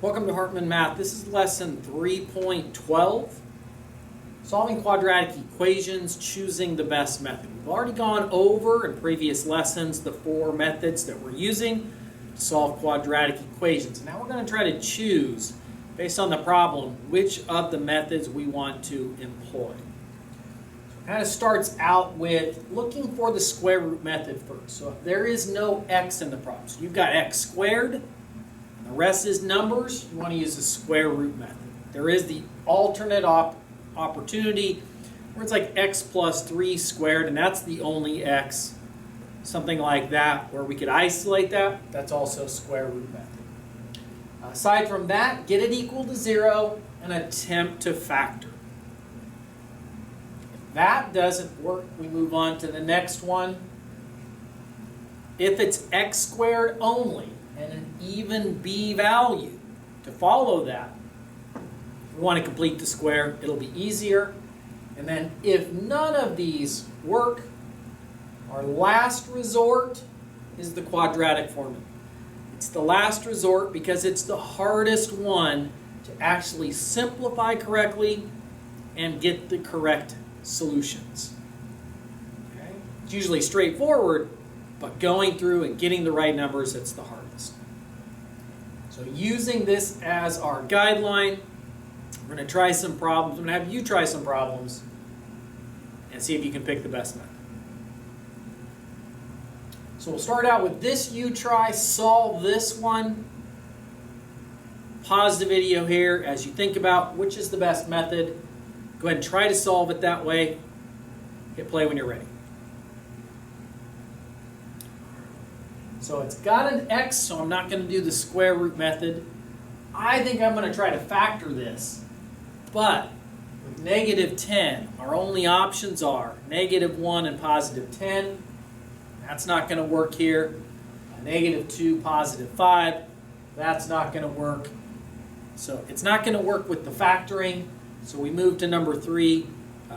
Welcome to Hartman Math. This is lesson 3.12, solving quadratic equations, choosing the best method. We've already gone over in previous lessons the four methods that we're using to solve quadratic equations. And now we're going to try to choose, based on the problem, which of the methods we want to employ. It kind of starts out with looking for the square root method first. So if there is no x in the problem, so you've got x squared, the rest is numbers, you want to use the square root method. There is the alternate opportunity where it's like x plus 3 squared, and that's the only x, something like that, where we could isolate that. That's also square root method. Aside from that, get it equal to 0 and attempt to factor. If that doesn't work, we move on to the next one. If it's x squared only, and an even b value to follow that, we want to complete the square. It'll be easier. And then if none of these work, our last resort is the quadratic formula. It's the last resort because it's the hardest one to actually simplify correctly and get the correct solutions. Okay? It's usually straightforward, but going through and getting the right numbers, it's the hardest. So using this as our guideline, we're going to try some problems. I'm going to have you try some problems and see if you can pick the best method. So we'll start out with this. You try, solve this one. Pause the video here as you think about which is the best method. Go ahead and try to solve it that way. Hit play when you're ready. So it's got an x, so I'm not going to do the square root method. I think I'm going to try to factor this. But with negative 10, our only options are negative 1 and positive 10. That's not going to work here. Negative 2, positive 5. That's not going to work. So it's not going to work with the factoring. So we move to number 3.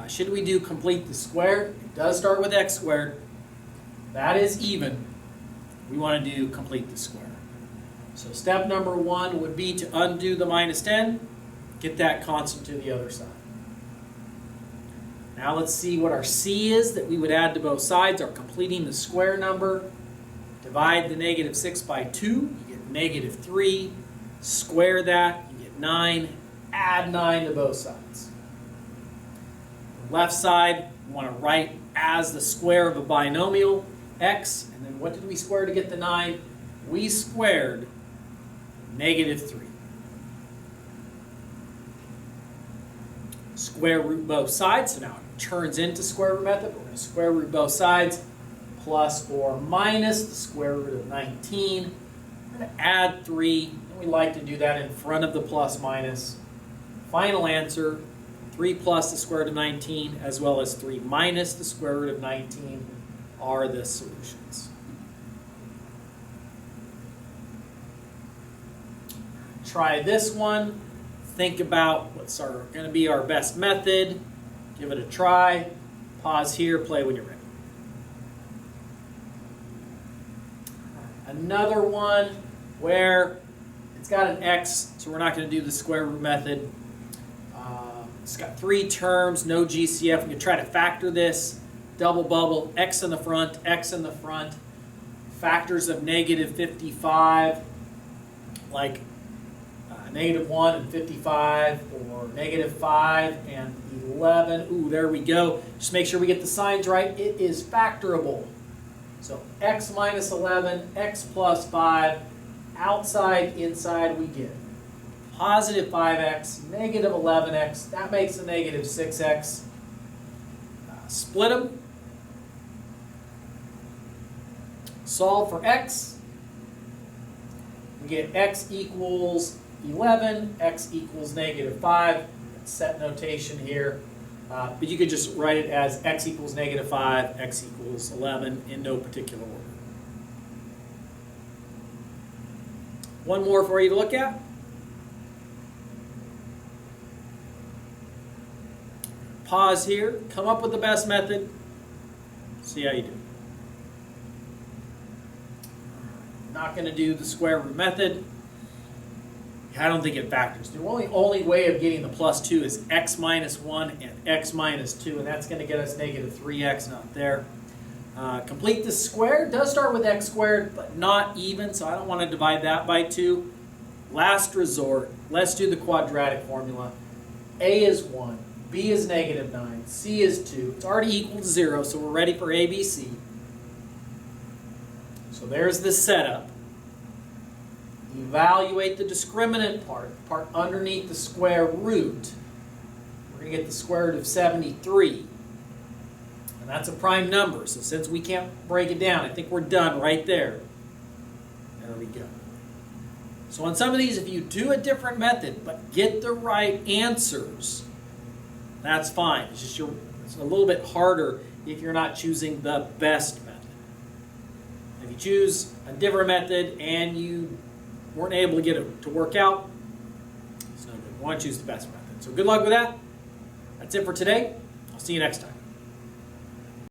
Should we do complete the square? It does start with x squared. That is even. We want to do complete the square. So step number 1 would be to undo the minus 10, get that constant to the other side. Now let's see what our c is that we would add to both sides, our completing the square number. Divide the negative 6 by 2, you get negative 3. Square that, you get 9. Add 9 to both sides. The left side, we want to write as the square of a binomial, x, and then what did we square to get the 9? We squared negative 3. Square root both sides, so now it turns into square root method. We're going to square root both sides, plus or minus the square root of 19. We're going to add 3, and we like to do that in front of the plus minus. Final answer, 3 plus the square root of 19, as well as 3 minus the square root of 19, are the solutions. Try this one. Think about what's going to be our best method. Give it a try. Pause here. Play when you're ready. Another one where it's got an x, so we're not going to do the square root method. It's got 3 terms, no GCF. We can try to factor this. Double bubble, x in the front, x in the front. Factors of negative 55, like negative 1 and 55, or negative 5 and 11. Ooh, there we go. Just make sure we get the signs right. It is factorable. So x minus 11, x plus 5. Outside, inside, we get positive 5x, negative 11x. That makes a negative 6x. Split them. Solve for x. We get x equals 11, x equals negative 5. Set notation here. But you could just write it as x equals negative 5, x equals 11 in no particular order. One more for you to look at. Pause here. Come up with the best method. See how you do. Not going to do the square root method. I don't think it factors. The only way of getting the plus 2 is x minus 1 and x minus 2, and that's going to get us negative 3x, not there. Complete the square. It does start with x squared, but not even, so I don't want to divide that by 2. Last resort, let's do the quadratic formula. A is 1, B is negative 9, C is 2. It's already equal to 0, so we're ready for ABC. So there's the setup. Evaluate the discriminant part, the part underneath the square root. We're going to get the square root of 73. And that's a prime number, so since we can't break it down, I think we're done right there. There we go. So on some of these, if you do a different method but get the right answers, that's fine. It's just it's a little bit harder if you're not choosing the best method. If you choose a different method and you weren't able to get it to work out, it's no good. You want to choose the best method. So good luck with that. That's it for today. I'll see you next time.